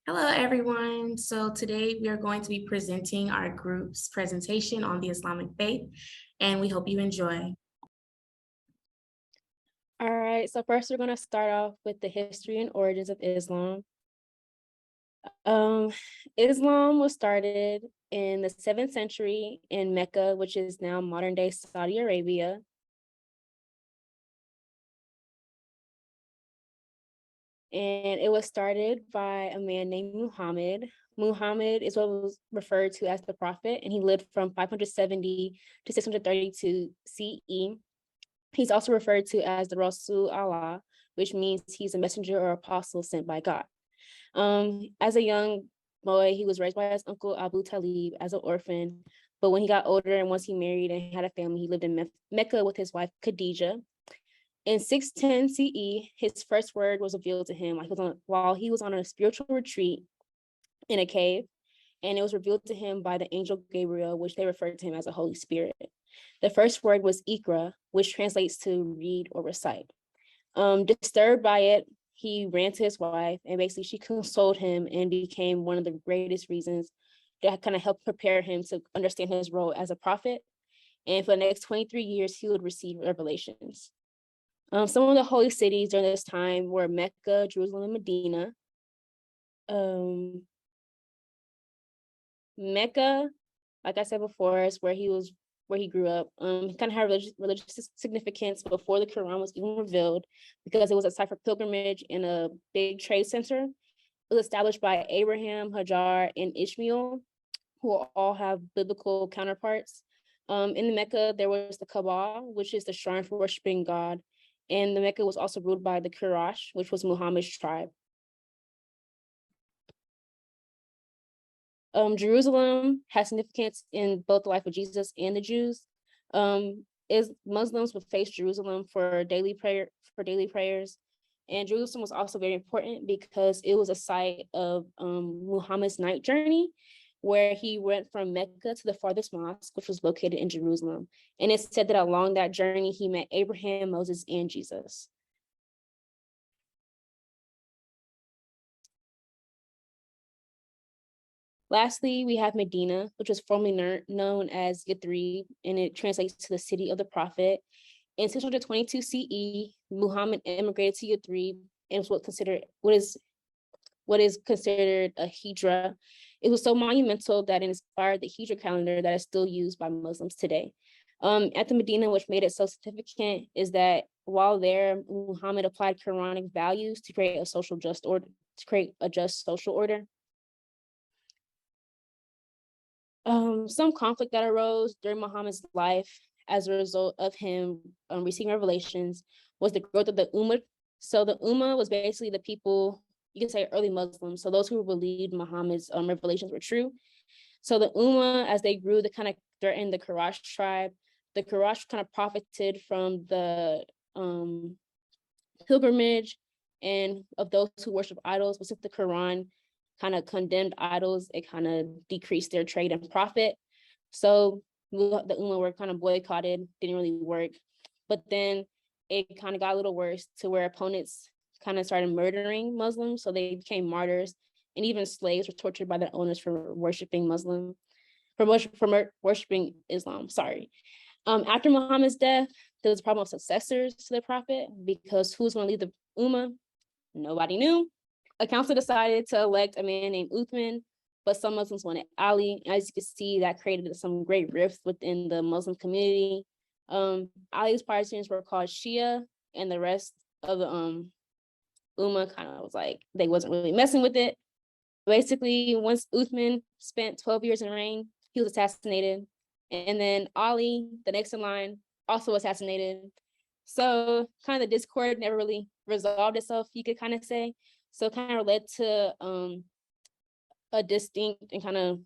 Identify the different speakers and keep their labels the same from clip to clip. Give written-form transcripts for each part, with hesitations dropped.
Speaker 1: Hello, everyone. So today we are going to be presenting our group's presentation on the Islamic faith, and we hope you enjoy.
Speaker 2: All right, so first we're going to start off with the history and origins of Islam. Um, Islam was started in the 7th century in Mecca, which is now modern day Saudi Arabia. And it was started by a man named Muhammad. Muhammad is what was referred to as the prophet, and he lived from 570 to 632 CE. He's also referred to as the Rasul Allah, which means he's a messenger or apostle sent by God. As a young boy, he was raised by his uncle Abu Talib as an orphan. But when he got older and once he married and had a family, he lived in Mecca with his wife Khadijah. In 610 CE, his first word was revealed to him while he was on a spiritual retreat in a cave, and it was revealed to him by the angel Gabriel, which they referred to him as a Holy Spirit. The first word was Iqra, which translates to read or recite. Disturbed by it, he ran to his wife, and basically she consoled him and became one of the greatest reasons that kind of helped prepare him to understand his role as a prophet. And for the next 23 years, he would receive revelations. Some of the holy cities during this time were Mecca, Jerusalem, and Medina. Mecca, like I said before, is where he grew up. He kind of had religious significance before the Quran was even revealed, because it was a site for pilgrimage in a big trade center. It was established by Abraham, Hajar, and Ishmael, who all have biblical counterparts. In the Mecca, there was the Kaaba, which is the shrine for worshiping God. And the Mecca was also ruled by the Quraysh, which was Muhammad's tribe. Jerusalem has significance in both the life of Jesus and the Jews. Muslims would face Jerusalem for daily prayers. And Jerusalem was also very important because it was a site of Muhammad's night journey, where he went from Mecca to the farthest mosque, which was located in Jerusalem. And it's said that along that journey, he met Abraham, Moses, and Jesus. Lastly, we have Medina, which was formerly known as Yathrib, and it translates to the city of the prophet. In 622 CE, Muhammad immigrated to Yathrib and was what is considered a hijra. It was so monumental that it inspired the hijra calendar that is still used by Muslims today. At the Medina, which made it so significant, is that while there, Muhammad applied Quranic values to create a just social order. Some conflict that arose during Muhammad's life as a result of him receiving revelations was the growth of the Ummah. So the Ummah was basically the people, you can say early Muslims, so those who believed Muhammad's revelations were true. So the Ummah, as they grew, they're in the Quraysh tribe. The Quraysh kind of profited from the pilgrimage and of those who worship idols, but since the Quran kind of condemned idols, it kind of decreased their trade and profit. So the Ummah were kind of boycotted, didn't really work. But then it kind of got a little worse to where opponents kind of started murdering Muslims. So they became martyrs, and even slaves were tortured by their owners for worshiping Islam. Sorry. After Muhammad's death, there was a problem of successors to the prophet, because who's going to lead the Ummah? Nobody knew. A council decided to elect a man named Uthman, but some Muslims wanted Ali. As you can see, that created some great rifts within the Muslim community. Ali's partisans were called Shia, and the rest of the Ummah kind of was like, they wasn't really messing with it. Basically, once Uthman spent 12 years in reign, he was assassinated. And then Ali, the next in line, also assassinated. So kind of the discord never really resolved itself, you could kind of say. So it kind of led to a distinct and kind of,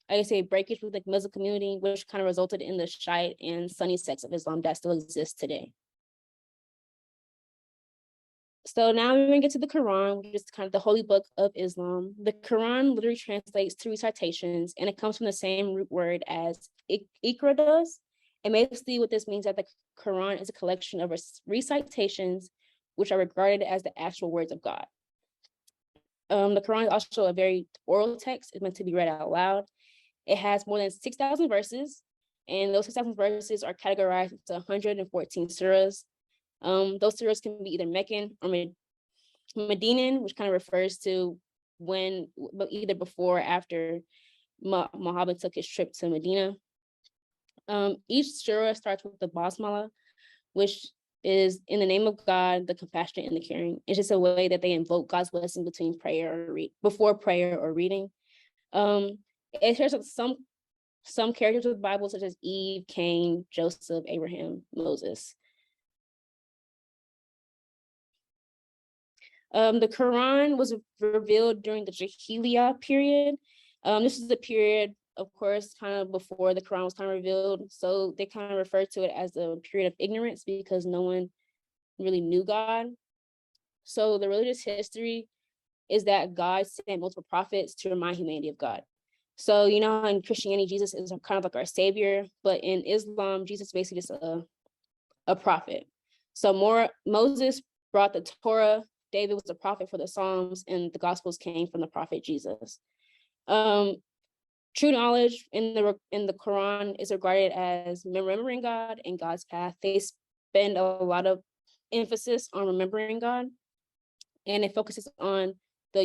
Speaker 2: I would say, breakage with the Muslim community, which kind of resulted in the Shiite and Sunni sects of Islam that still exists today. So now we're going to get to the Quran, which is kind of the holy book of Islam. The Quran literally translates to recitations, and it comes from the same root word as Iqra does. And basically what this means is that the Quran is a collection of recitations which are regarded as the actual words of God. The Quran is also a very oral text. It's meant to be read out loud. It has more than 6,000 verses, and those 6,000 verses are categorized into 114 surahs. Those surahs can be either Meccan or Medinan, which kind of refers to when, but either before or after Muhammad took his trip to Medina. Each surah starts with the basmala, which is in the name of God, the compassionate and the caring. It's just a way that they invoke God's blessing between before prayer or reading. It shares some characters of the Bible, such as Eve, Cain, Joseph, Abraham, Moses. The Quran was revealed during the Jahiliyyah period. This is the period, of course, kind of before the Quran was kind of revealed. So they kind of refer to it as a period of ignorance because no one really knew God. So the religious history is that God sent multiple prophets to remind humanity of God. So, you know, in Christianity, Jesus is kind of like our savior, but in Islam, Jesus is basically just a prophet. So Moses brought the Torah, David was a prophet for the Psalms, and the Gospels came from the prophet Jesus. True knowledge in the Quran is regarded as remembering God and God's path. They spend a lot of emphasis on remembering God, and it focuses on the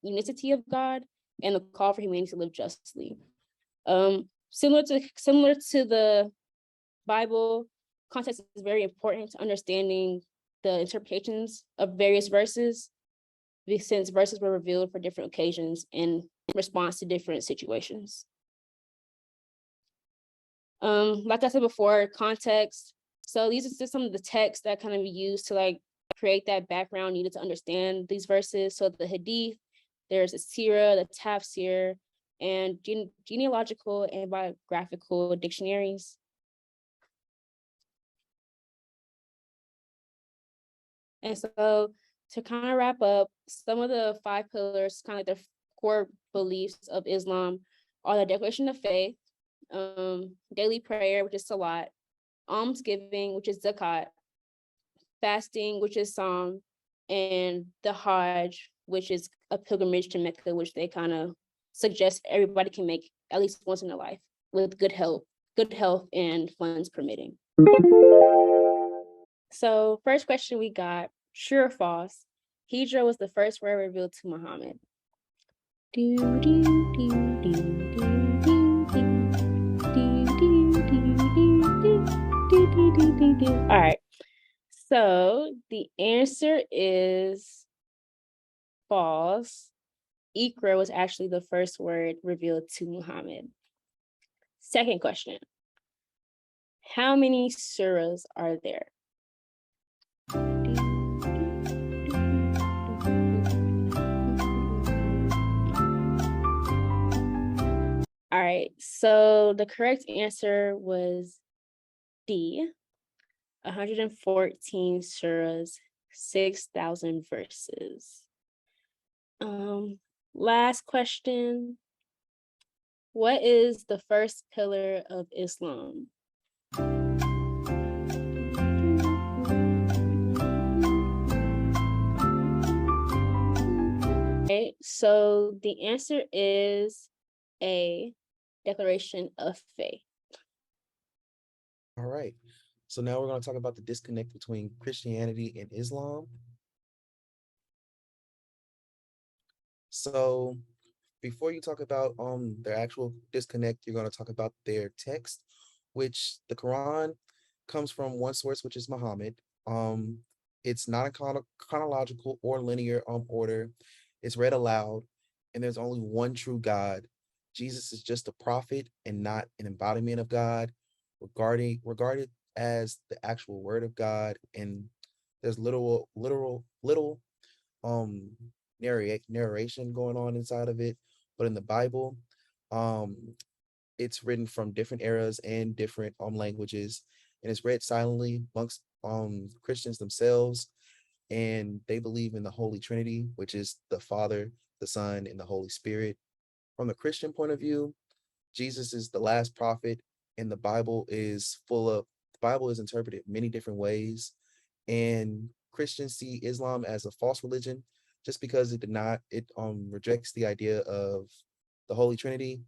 Speaker 2: unicity of God and the call for humanity to live justly. Similar to the Bible, context is very important to understanding the interpretations of various verses, since verses were revealed for different occasions in response to different situations. Like I said before, context. So these are just some of the texts that kind of be used to like create that background needed to understand these verses. So the Hadith, there's a Sirah, the Tafsir, and genealogical and biographical dictionaries. And so to kind of wrap up, some of the 5 pillars, kind of like the core beliefs of Islam, are the declaration of faith, daily prayer, which is salat, almsgiving, which is zakat, fasting, which is Psalm, and the Hajj, which is a pilgrimage to Mecca, which they kind of suggest everybody can make at least once in their life with good health and funds permitting. So first question we got, true or false? Hijra was the first word revealed to Muhammad. All right. So the answer is false. Iqra was actually the first word revealed to Muhammad. Second question. How many surahs are there? All right, so the correct answer was D, 114 surahs, 6,000 verses. Last question. What is the first pillar of Islam? Okay, so the answer is A, declaration of faith.
Speaker 3: All right. So now we're going to talk about the disconnect between Christianity and Islam. So before you talk about their actual disconnect, you're going to talk about their text, which the Quran comes from one source, which is Muhammad. It's not a chronological or linear order. It's read aloud, and there's only one true God. Jesus is just a prophet and not an embodiment of God, regarded as the actual word of God. And there's little um narration going on inside of it. But in the Bible, um it's written from different eras and different languages, and it's read silently amongst Christians themselves, and they believe in the Holy Trinity, which is the Father, the Son, and the Holy Spirit. From the Christian point of view, Jesus is the last prophet, and the Bible is interpreted many different ways, and Christians see Islam as a false religion, just because it rejects the idea of the Holy Trinity,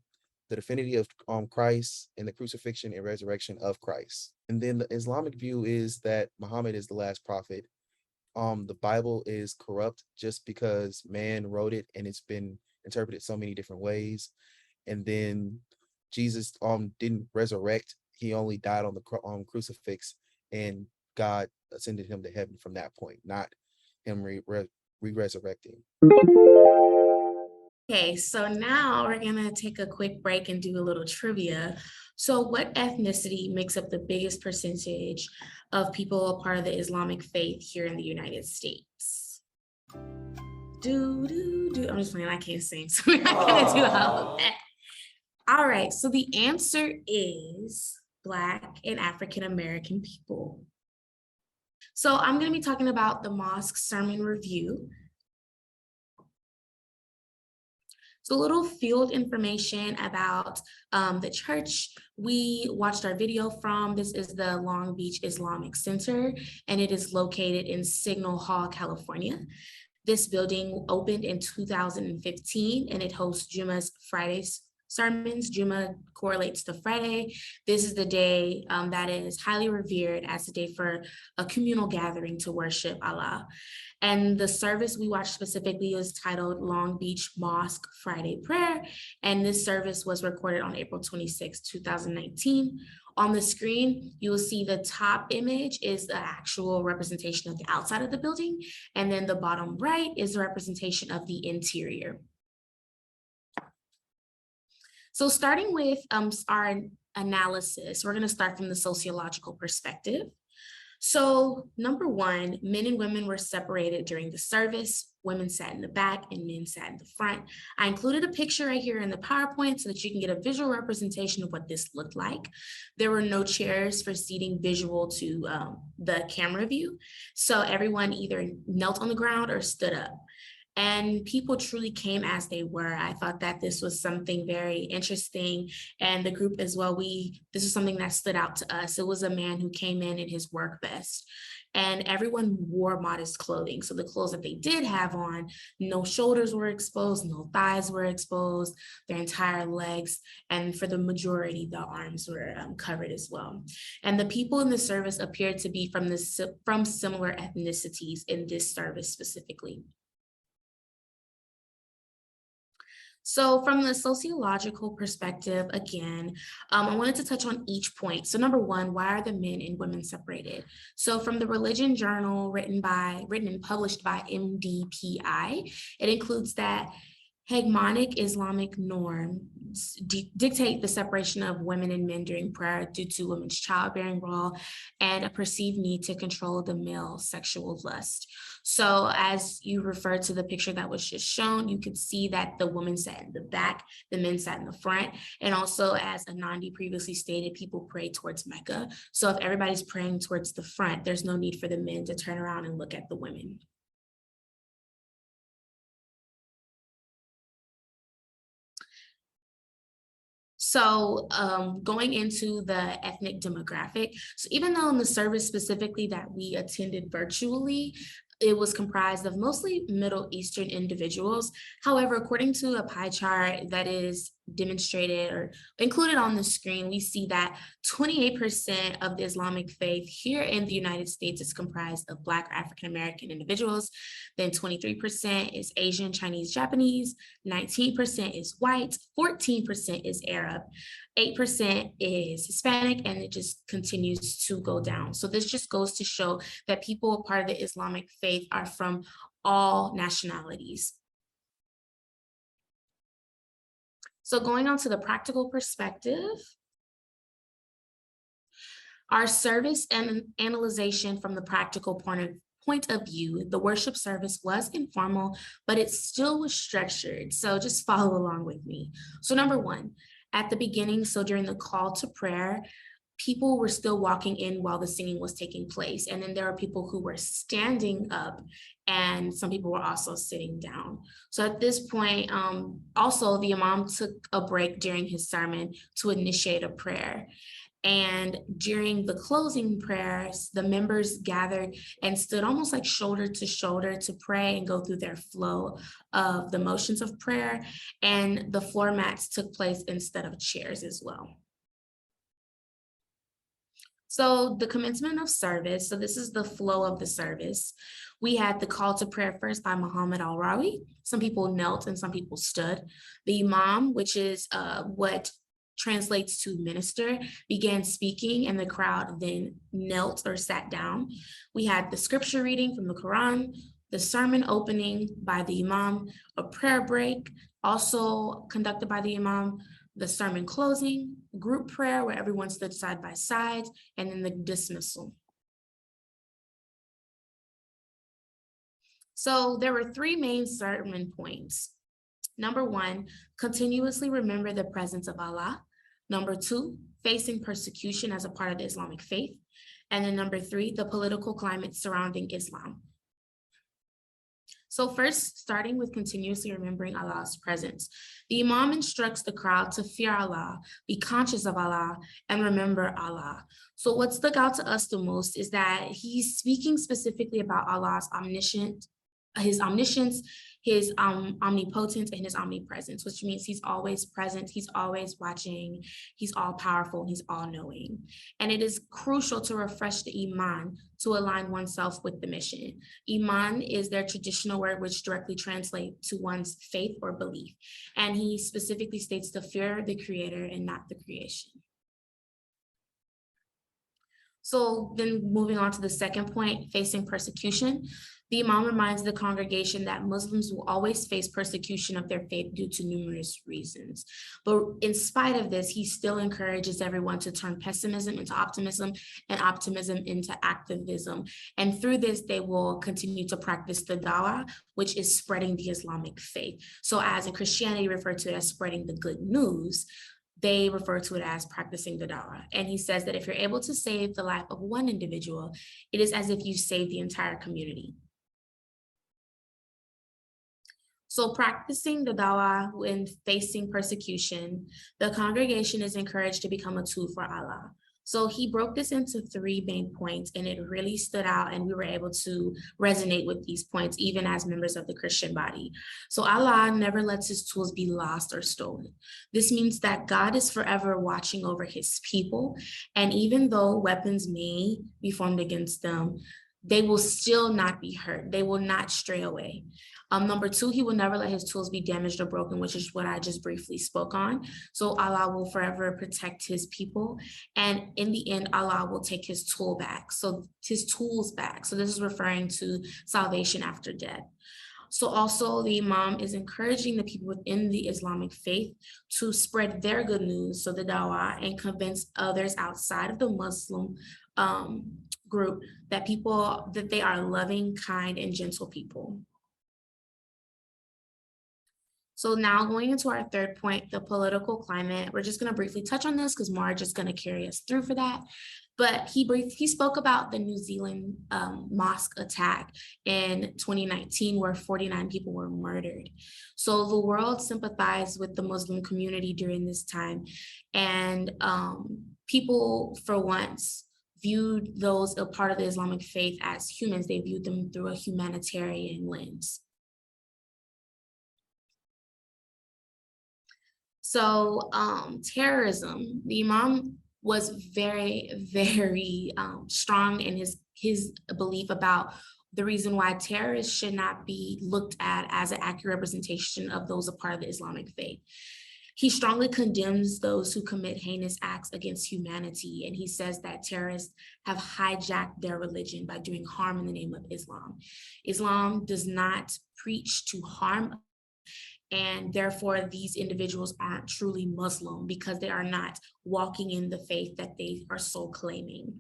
Speaker 3: the divinity of Christ, and the crucifixion and resurrection of Christ. And then the Islamic view is that Muhammad is the last prophet. The Bible is corrupt just because man wrote it and it's been interpreted so many different ways. And then Jesus didn't resurrect. He only died on the crucifix, and God ascended him to heaven from that point, not him re-resurrecting.
Speaker 1: Okay, so now we're gonna take a quick break and do a little trivia. So what ethnicity makes up the biggest percentage of people a part of the Islamic faith here in the United States? I'm just playing, I can't sing, so we're not gonna do all of that. All right, so the answer is Black and African American people. So I'm gonna be talking about the mosque sermon review. So a little field information about the church we watched our video from. This is the Long Beach Islamic Center, and it is located in Signal Hall, California. This building opened in 2015, and it hosts Jummah's Fridays sermons. Jummah correlates to Friday. This is the day that is highly revered as a day for a communal gathering to worship Allah. And the service we watched specifically is titled Long Beach Mosque Friday Prayer. And this service was recorded on April 26, 2019. On the screen, you will see the top image is the actual representation of the outside of the building. And then the bottom right is the representation of the interior. So starting with our analysis, we're gonna start from the sociological perspective. So number one, men and women were separated during the service. Women sat in the back and men sat in the front. I included a picture right here in the PowerPoint so that you can get a visual representation of what this looked like. There were no chairs for seating visual to the camera view. So everyone either knelt on the ground or stood up. And people truly came as they were. I thought that this was something very interesting. And the group as well, this is something that stood out to us. It was a man who came in his work vest. And everyone wore modest clothing. So the clothes that they did have on, no shoulders were exposed, no thighs were exposed, their entire legs. And for the majority, the arms were covered as well. And the people in the service appeared to be from similar ethnicities in this service specifically. So from the sociological perspective, again, I wanted to touch on each point. So number one, why are the men and women separated? So from the Religion Journal written and published by MDPI, it includes that hegemonic Islamic norms dictate the separation of women and men during prayer due to women's childbearing role and a perceived need to control the male sexual lust. So as you refer to the picture that was just shown, you could see that the women sat in the back, the men sat in the front. And also, as Anandi previously stated, people pray towards Mecca. So if everybody's praying towards the front, there's no need for the men to turn around and look at the women. So going into the ethnic demographic, so even though in the service specifically that we attended virtually, it was comprised of mostly Middle Eastern individuals. However, according to a pie chart that is demonstrated or included on the screen, we see that 28% of the Islamic faith here in the United States is comprised of Black or African American individuals. Then 23% is Asian, Chinese, Japanese, 19% is white, 14% is Arab, 8% is Hispanic, and it just continues to go down. So this just goes to show that people part of the Islamic faith are from all nationalities. So going on to the practical perspective, our service and analyzation from the practical point of view, the worship service was informal, but it still was structured. So just follow along with me. So number one, at the beginning, so during the call to prayer, people were still walking in while the singing was taking place. And then there are people who were standing up and some people were also sitting down. So at this point, also the Imam took a break during his sermon to initiate a prayer. And during the closing prayers, the members gathered and stood almost like shoulder to shoulder to pray and go through their flow of the motions of prayer. And the floor mats took place instead of chairs as well. So the commencement of service, so this is the flow of the service. We had the call to prayer first by Muhammad al-Rawi. Some people knelt and some people stood. The Imam, which is what translates to minister, began speaking and the crowd then knelt or sat down. We had the scripture reading from the Quran, the sermon opening by the Imam, a prayer break also conducted by the Imam, the sermon closing, group prayer where everyone stood side by side, and then the dismissal. So there were three main sermon points. Number one, continuously remember the presence of Allah. Number two, facing persecution as a part of the Islamic faith. And then number three, the political climate surrounding Islam. So first, starting with continuously remembering Allah's presence. The Imam instructs the crowd to fear Allah, be conscious of Allah, and remember Allah. So what stuck out to us the most is that he's speaking specifically about Allah's his omniscience, his omnipotence, and his omnipresence, which means he's always present, he's always watching, he's all powerful, he's all knowing. And it is crucial to refresh the Iman to align oneself with the mission. Iman is their traditional word, which directly translates to one's faith or belief. And he specifically states to fear the creator and not the creation. So then moving on to the second point, facing persecution. The Imam reminds the congregation that Muslims will always face persecution of their faith due to numerous reasons. But in spite of this, he still encourages everyone to turn pessimism into optimism and optimism into activism. And through this, they will continue to practice the dawah, which is spreading the Islamic faith. So as in Christianity referred to it as spreading the good news, they refer to it as practicing the dawah. And he says that if you're able to save the life of one individual, it is as if you saved the entire community. So practicing the dawah when facing persecution, the congregation is encouraged to become a tool for Allah. So he broke this into three main points, and it really stood out, and we were able to resonate with these points, even as members of the Christian body. So Allah never lets his tools be lost or stolen. This means that God is forever watching over his people, and even though weapons may be formed against them, they will still not be hurt. They will not stray away. Number two, he will never let his tools be damaged or broken, which is what I just briefly spoke on. So Allah will forever protect his people. And in the end, Allah will take his tool back. So his tools back. So this is referring to salvation after death. So also the Imam is encouraging the people within the Islamic faith to spread their good news, so the dawah, and convince others outside of the Muslim group that they are loving, kind, and gentle people. So now going into our third point, the political climate, we're just going to briefly touch on this because Marge is going to carry us through for that. But he spoke about the New Zealand mosque attack in 2019, where 49 people were murdered. So the world sympathized with the Muslim community during this time. And people, for once, viewed those a part of the Islamic faith as humans. They viewed them through a humanitarian lens. So terrorism, the Imam was very, very strong in his belief about the reason why terrorists should not be looked at as an accurate representation of those a part of the Islamic faith. He strongly condemns those who commit heinous acts against humanity, and he says that terrorists have hijacked their religion by doing harm in the name of Islam. Islam does not preach to harm, and therefore these individuals aren't truly Muslim because they are not walking in the faith that they are so claiming.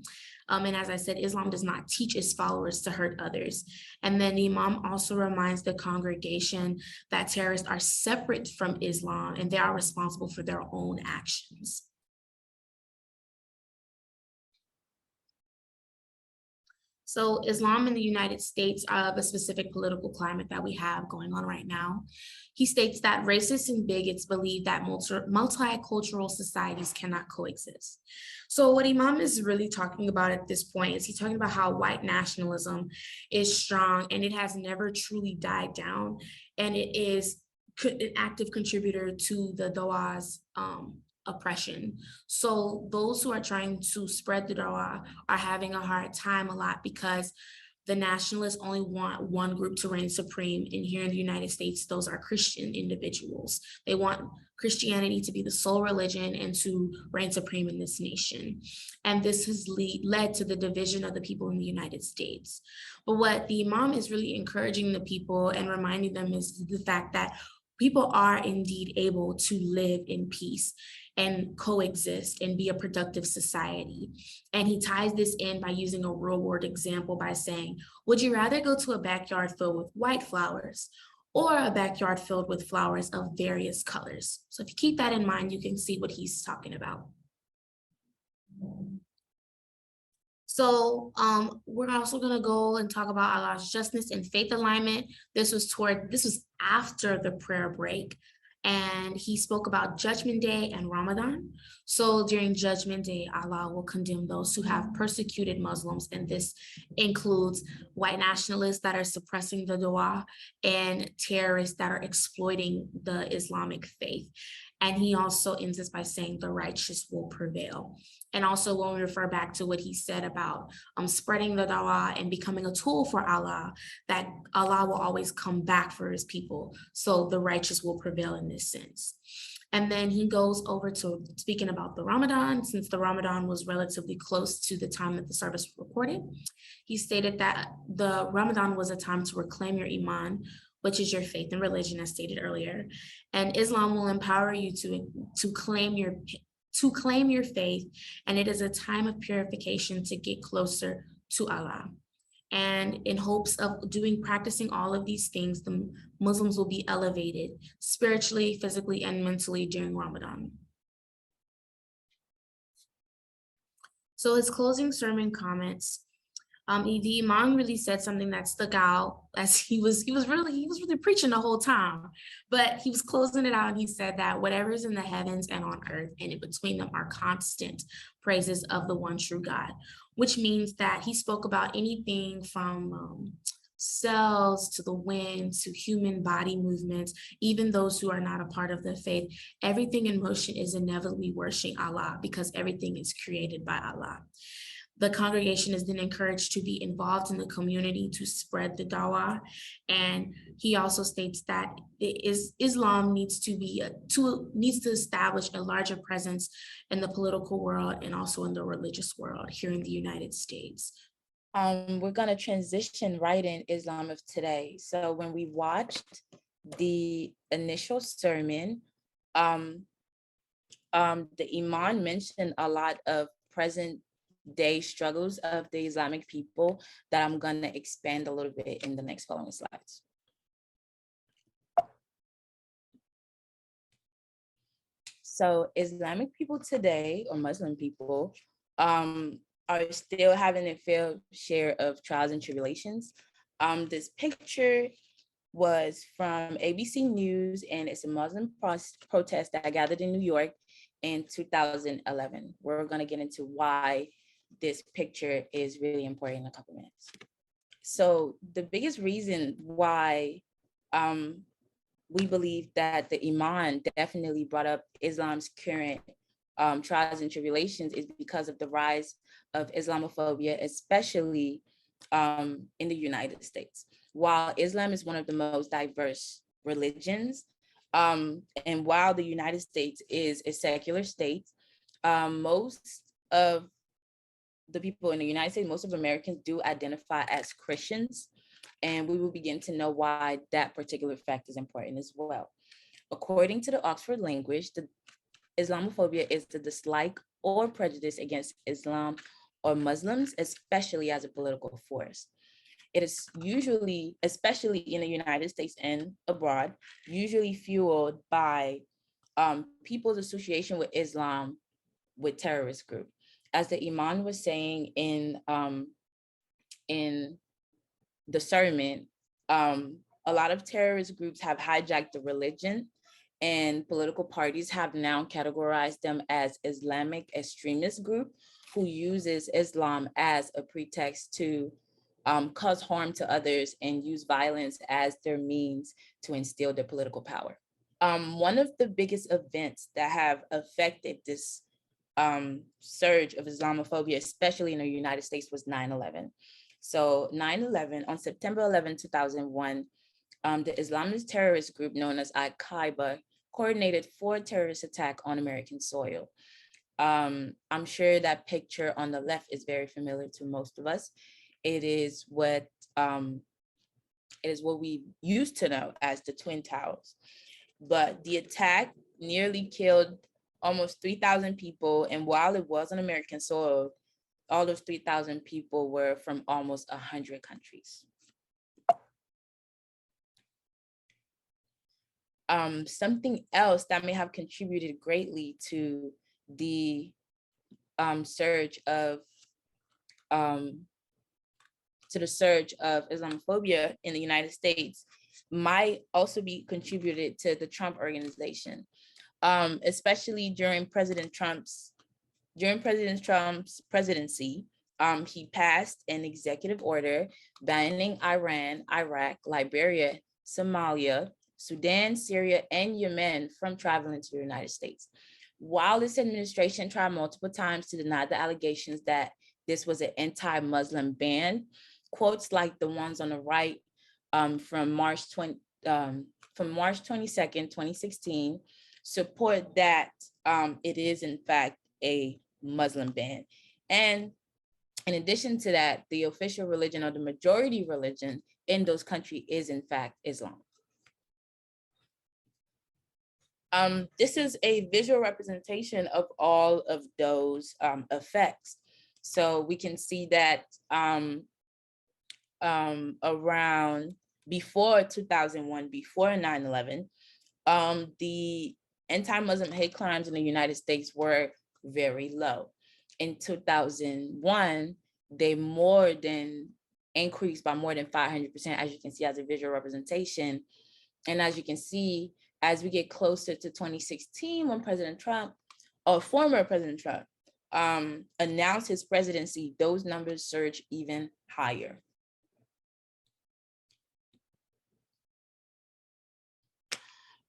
Speaker 1: And as I said, Islam does not teach its followers to hurt others. And then the Imam also reminds the congregation that terrorists are separate from Islam and they are responsible for their own actions. So Islam in the United States, the specific political climate that we have going on right now, he states that racists and bigots believe that multicultural societies cannot coexist. So what Imam is really talking about at this point is he's talking about how white nationalism is strong and it has never truly died down, and it is an active contributor to the Dawa's oppression. So those who are trying to spread the Dawa are having a hard time a lot because the nationalists only want one group to reign supreme. And here in the United States, those are Christian individuals. They want Christianity to be the sole religion and to reign supreme in this nation. And this has led to the division of the people in the United States. But what the Imam is really encouraging the people and reminding them is the fact that people are indeed able to live in peace and coexist and be a productive society. And he ties this in by using a real world example by saying, would you rather go to a backyard filled with white flowers or a backyard filled with flowers of various colors? So if you keep that in mind, you can see what he's talking about. So we're also gonna go and talk about Allah's justness and faith alignment. This was after the prayer break. And he spoke about Judgment Day and Ramadan. So during Judgment Day, Allah will condemn those who have persecuted Muslims. And this includes white nationalists that are suppressing the dua and terrorists that are exploiting the Islamic faith. And he also ends this by saying the righteous will prevail. And also when we refer back to what he said about spreading the dawah and becoming a tool for Allah, that Allah will always come back for his people. So the righteous will prevail in this sense. And then he goes over to speaking about the Ramadan, since the Ramadan was relatively close to the time that the service was recorded. He stated that the Ramadan was a time to reclaim your iman, which is your faith and religion, as stated earlier. And Islam will empower you to claim your faith, and it is a time of purification to get closer to Allah. And in hopes of practicing all of these things, the Muslims will be elevated spiritually, physically, and mentally during Ramadan. So his closing sermon comments. The Imam really said something that stuck out as he was really preaching the whole time, but he was closing it out and he said that whatever is in the heavens and on earth and in between them are constant praises of the one true God, which means that he spoke about anything from cells to the wind to human body movements, even those who are not a part of the faith. Everything in motion is inevitably worshiping Allah because everything is created by Allah. The congregation is then encouraged to be involved in the community to spread the dawah. And he also states that Islam needs to establish a larger presence in the political world and also in the religious world here in the United States.
Speaker 4: We're gonna transition right in Islam of today. So when we watched the initial sermon, the Imam mentioned a lot of present day struggles of the Islamic people that I'm going to expand a little bit in the next following slides. So Islamic people today, or Muslim people, are still having a fair share of trials and tribulations. This picture was from ABC News, and it's a Muslim protest that gathered in New York in 2011. We're going to get into why this picture is really important in a couple minutes. So the biggest reason why we believe that the Imam definitely brought up Islam's current trials and tribulations is because of the rise of Islamophobia, especially in the United States. While Islam is one of the most diverse religions, and while the United States is a secular state, most of the people in the United States, most of Americans do identify as Christians, and we will begin to know why that particular fact is important as well. According to the Oxford Language, the Islamophobia is the dislike or prejudice against Islam or Muslims, especially as a political force. It is usually, especially in the United States and abroad, usually fueled by people's association with Islam with terrorist groups. As the Imam was saying in in discernment, a lot of terrorist groups have hijacked the religion, and political parties have now categorized them as Islamic extremist group who uses Islam as a pretext to cause harm to others and use violence as their means to instill their political power. One of the biggest events that have affected this surge of Islamophobia, especially in the United States, was 9/11. So 9/11, on September 11, 2001, the Islamist terrorist group known as Al-Qaeda coordinated 4 terrorist attacks on American soil. I'm sure that picture on the left is very familiar to most of us. It is what we used to know as the Twin Towers. But the attack nearly killed almost 3,000 people. And while it was on American soil, all those 3,000 people were from almost 100 countries. Something else that may have contributed greatly to the surge of Islamophobia in the United States might also be contributed to the Trump organization, especially during President Trump's presidency. He passed an executive order banning Iran, Iraq, Liberia, Somalia, Sudan, Syria, and Yemen from traveling to the United States. While this administration tried multiple times to deny the allegations that this was an anti-Muslim ban, quotes like the ones on the right from March 22nd, 2016, support that it is in fact a Muslim ban. And in addition to that, the official religion or the majority religion in those countries is in fact Islam. This is a visual representation of all of those effects. So we can see that around before 2001, before 9/11, the anti-Muslim hate crimes in the United States were very low. In 2001, they more than increased by more than 500%, as you can see as a visual representation. And as you can see, as we get closer to 2016, when President Trump, or former President Trump, announced his presidency, those numbers surge even higher.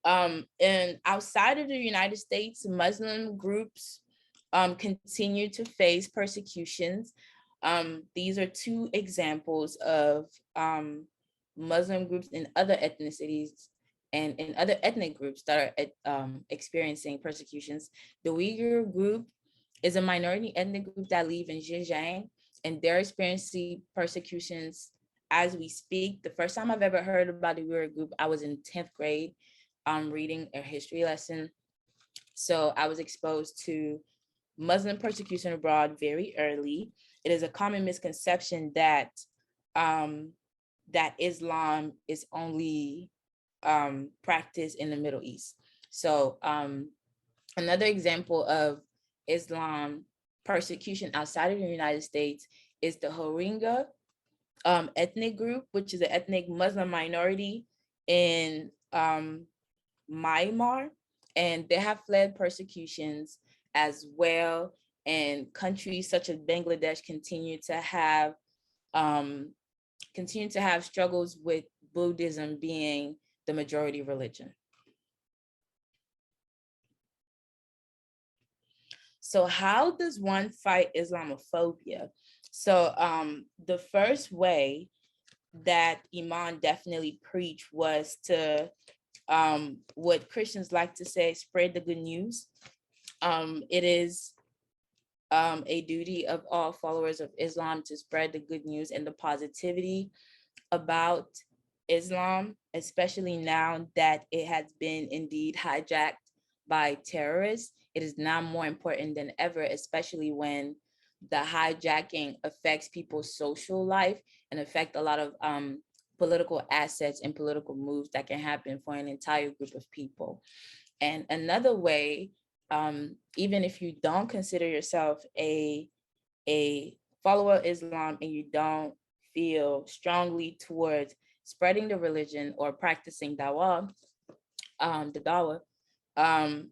Speaker 4: And outside of the United States, Muslim groups continue to face persecutions. These are 2 examples of Muslim groups in other ethnicities and in other ethnic groups that are experiencing persecutions. The Uyghur group is a minority ethnic group that live in Xinjiang, and they're experiencing persecutions as we speak. The first time I've ever heard about the Uyghur group, I was in 10th grade reading a history lesson. So I was exposed to Muslim persecution abroad very early. It is a common misconception that that Islam is only practiced in the Middle East. So another example of Islam persecution outside of the United States is the Rohingya ethnic group, which is an ethnic Muslim minority in Myanmar, and they have fled persecutions as well. And countries such as Bangladesh continue to have struggles with Buddhism being the majority religion. So how does one fight Islamophobia? So the first way that Iman definitely preached was to what Christians like to say, spread the good news. It is a duty of all followers of Islam to spread the good news and the positivity about Islam, especially now that it has been indeed hijacked by terrorists. It is now more important than ever, especially when the hijacking affects people's social life and affect a lot of political assets and political moves that can happen for an entire group of people. And another way, even if you don't consider yourself a follower of Islam and you don't feel strongly towards spreading the religion or practicing dawah, the dawah,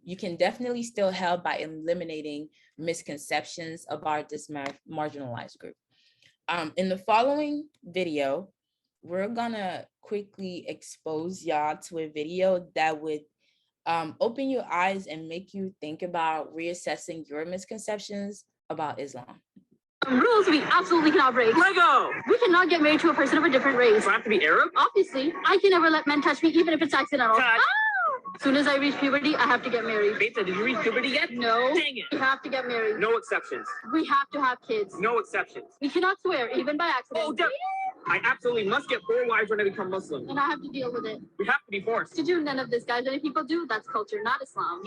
Speaker 4: you can definitely still help by eliminating misconceptions about this marginalized group. In the following video, we're gonna quickly expose y'all to a video that would open your eyes and make you think about reassessing your misconceptions about Islam.
Speaker 5: Rules we absolutely cannot break.
Speaker 6: Lego!
Speaker 5: We cannot get married to a person of a different race.
Speaker 6: Do I have to be Arab?
Speaker 5: Obviously, I can never let men touch me, even if it's accidental.
Speaker 6: Cut.
Speaker 5: As soon as I reach puberty, I have to get married.
Speaker 6: Beta, did you reach puberty yet?
Speaker 5: No,
Speaker 6: Dang it.
Speaker 5: we have to get married.
Speaker 6: No exceptions.
Speaker 5: We have to have kids.
Speaker 6: No exceptions.
Speaker 5: We cannot swear, even by accident.
Speaker 6: Oh, I absolutely must get 4 wives when I become Muslim.
Speaker 5: And I have to deal with it.
Speaker 6: We have to be forced.
Speaker 5: To do none of this, guys. And if people do, that's culture, not Islam.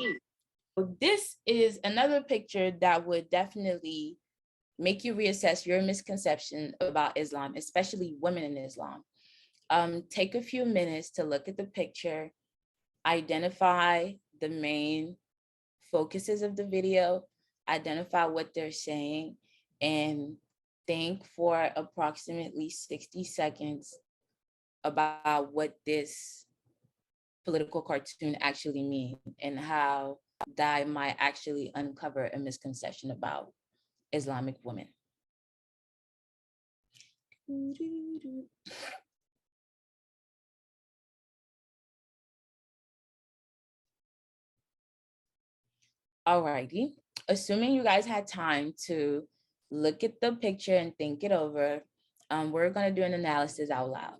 Speaker 4: This is another picture that would definitely make you reassess your misconception about Islam, especially women in Islam. Take a few minutes to look at the picture, identify the main focuses of the video, identify what they're saying, and think for approximately 60 seconds about what this political cartoon actually means and how that might actually uncover a misconception about Islamic women. Alrighty, assuming you guys had time to look at the picture and think it over, we're gonna do an analysis out loud.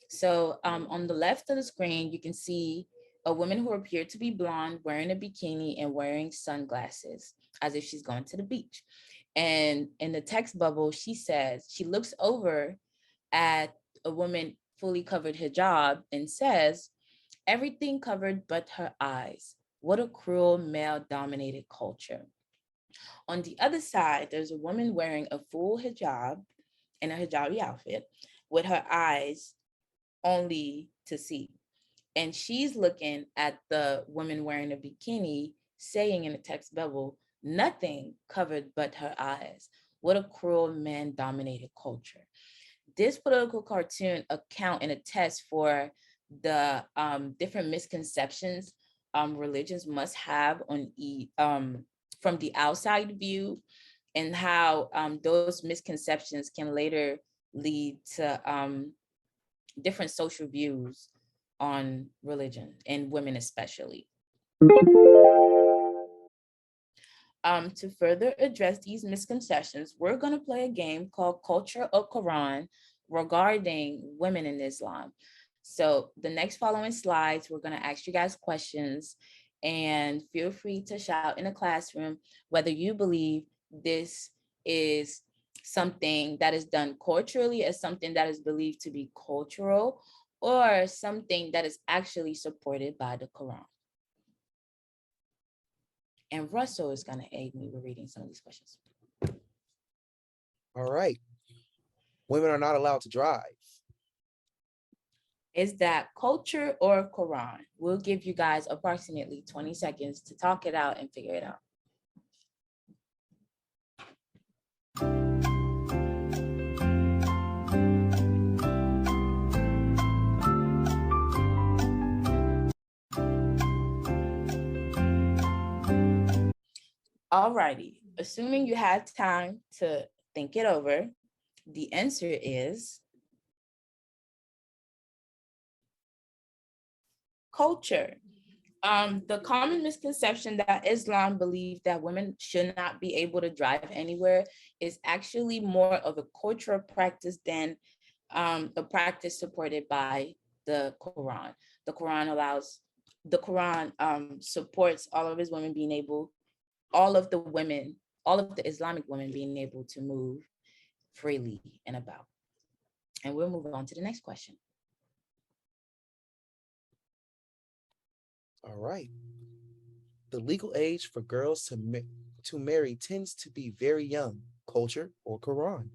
Speaker 4: So on the left of the screen, you can see a woman who appeared to be blonde, wearing a bikini and wearing sunglasses, as if she's going to the beach. And in the text bubble, she says, she looks over at a woman fully covered hijab and says, "Everything covered but her eyes. What a cruel male-dominated culture." On the other side, there's a woman wearing a full hijab and a hijabi outfit with her eyes only to see. And she's looking at the woman wearing a bikini saying in the text bubble, "Nothing covered but her eyes. What a cruel man-dominated culture." This political cartoon account and attests for the different misconceptions religions must have on from the outside view, and how those misconceptions can later lead to different social views on religion and women especially. To further address these misconceptions, we're going to play a game called Culture or Quran regarding women in Islam. So the next following slides, we're going to ask you guys questions, and feel free to shout in the classroom whether you believe this is something that is done culturally as something that is believed to be cultural, or something that is actually supported by the Quran. And Russell is going to aid me with reading some of these questions.
Speaker 3: All right. Women are not allowed to drive.
Speaker 4: Is that culture or Quran? We'll give you guys approximately 20 seconds to talk it out and figure it out. Alrighty, assuming you had time to think it over, the answer is culture. The common misconception that Islam believes that women should not be able to drive anywhere is actually more of a cultural practice than a practice supported by the Quran. The Quran supports all of his women being able, all of the Islamic women being able to move freely and about. And we'll move on to the next question.
Speaker 3: All right. The legal age for girls to marry tends to be very young. Culture or Quran?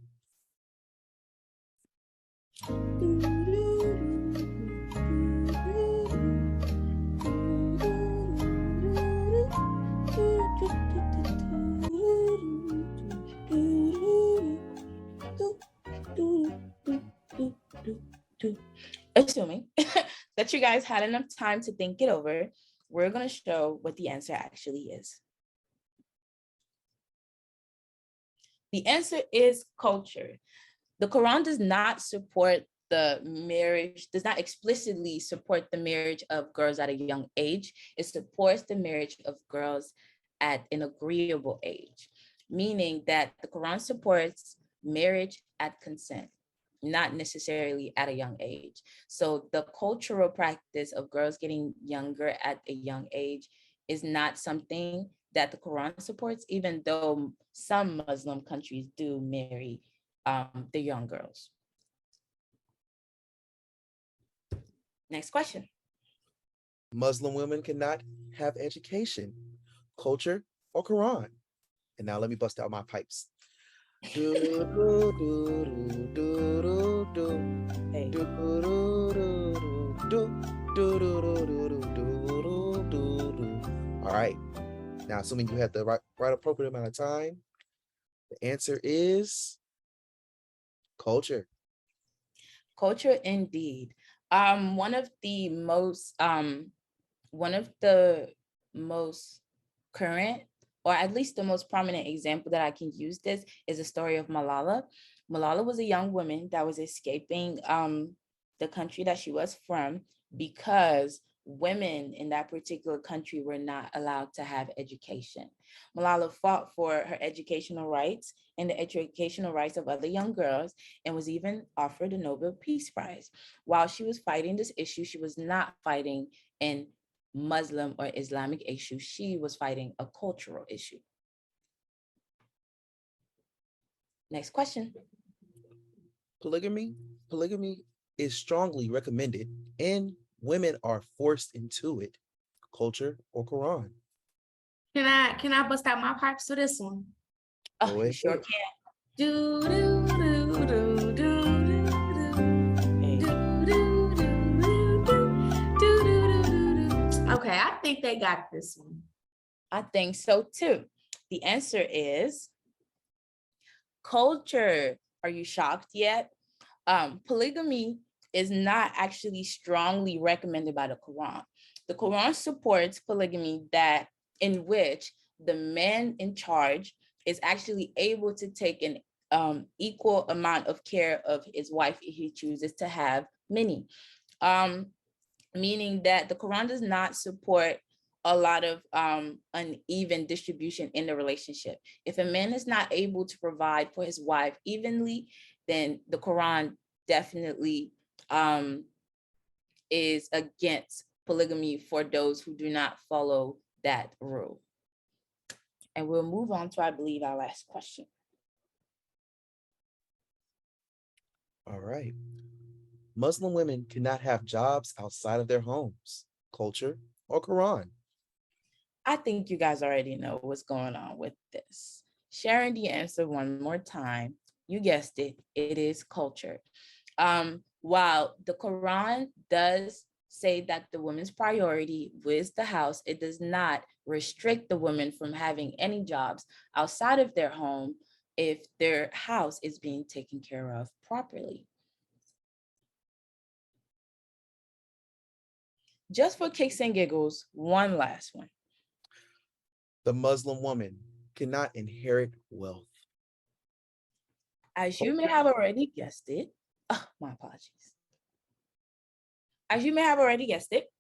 Speaker 4: that you guys had enough time to think it over, we're going to show what the answer actually is. The answer is culture. The Quran does not support the marriage, does not explicitly support the marriage of girls at a young age. It supports the marriage of girls at an agreeable age, meaning that the Quran supports marriage at consent, not necessarily at a young age. So the cultural practice of girls getting younger at a young age is not something that the Quran supports, even though some Muslim countries do marry the young girls. Next question.
Speaker 3: Muslim women cannot have education, culture, or Quran. And now let me bust out my pipes. Do, do, do, do, do, do,
Speaker 4: Hey.
Speaker 3: do, do, do, do, do, do, do, do, do, do, do. All right. Now, assuming you had the right appropriate amount of time, the answer is culture.
Speaker 4: Culture indeed. One of the most current, or at least the most prominent example that I can use this is the story of Malala. Malala was a young woman that was escaping the country that she was from because women in that particular country were not allowed to have education. Malala fought for her educational rights and the educational rights of other young girls, and was even offered a Nobel Peace Prize. While she was fighting this issue, she was not fighting an Muslim or Islamic issue. She was fighting a cultural issue. Next question.
Speaker 3: Polygamy is strongly recommended and women are forced into it. Culture or Quran?
Speaker 1: Can I bust out my pipes for this one?
Speaker 4: Oh,
Speaker 3: Go
Speaker 4: you sure
Speaker 3: ahead.
Speaker 4: can.
Speaker 1: Do, do, do, do, do, do,
Speaker 4: Hey.
Speaker 1: do, do, do, do, do, do, do, do. Okay, I think they got this one.
Speaker 4: I think so too. The answer is culture. Are you shocked yet? Polygamy is not actually strongly recommended by the Quran. The Quran supports polygamy that in which the man in charge is actually able to take an equal amount of care of his wife if he chooses to have many. Meaning that the Quran does not support a lot of uneven distribution in the relationship. If a man is not able to provide for his wife evenly, then the Quran definitely is against polygamy for those who do not follow that rule. And we'll move on to, I believe, our last question.
Speaker 3: All right. Muslim women cannot have jobs outside of their homes, culture, or Quran.
Speaker 4: I think you guys already know what's going on with this. Sharing the answer one more time. You guessed it, it is culture. While the Quran does say that the woman's priority is the house, it does not restrict the women from having any jobs outside of their home if their house is being taken care of properly. Just for kicks and giggles, one last one.
Speaker 3: The Muslim woman cannot inherit wealth.
Speaker 4: As you may have already guessed it, my apologies. As you may have already guessed it,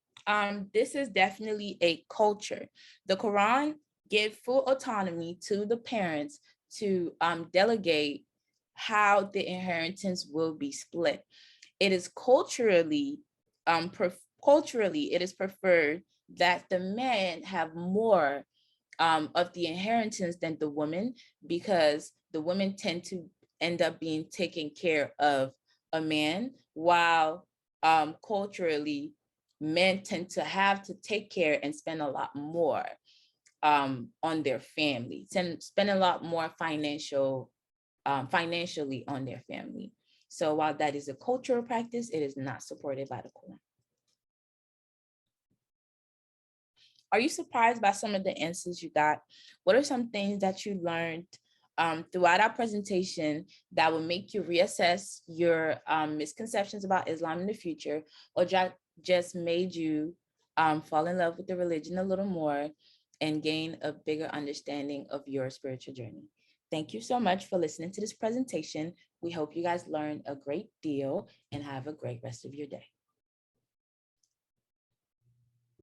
Speaker 4: this is definitely a culture. The Quran gives full autonomy to the parents to delegate how the inheritance will be split. It is culturally, it is preferred that the man have more of the inheritance than the woman, because the women tend to end up being taken care of a man, while culturally men tend to have to take care and spend a lot more on their family, spend a lot more financially on their family. So while that is a cultural practice, it is not supported by the Quran. Are you surprised by some of the answers you got? What are some things that you learned throughout our presentation that will make you reassess your misconceptions about Islam in the future, or just made you fall in love with the religion a little more and gain a bigger understanding of your spiritual journey. Thank you so much for listening to this presentation. We hope you guys learned a great deal and have a great rest of your day.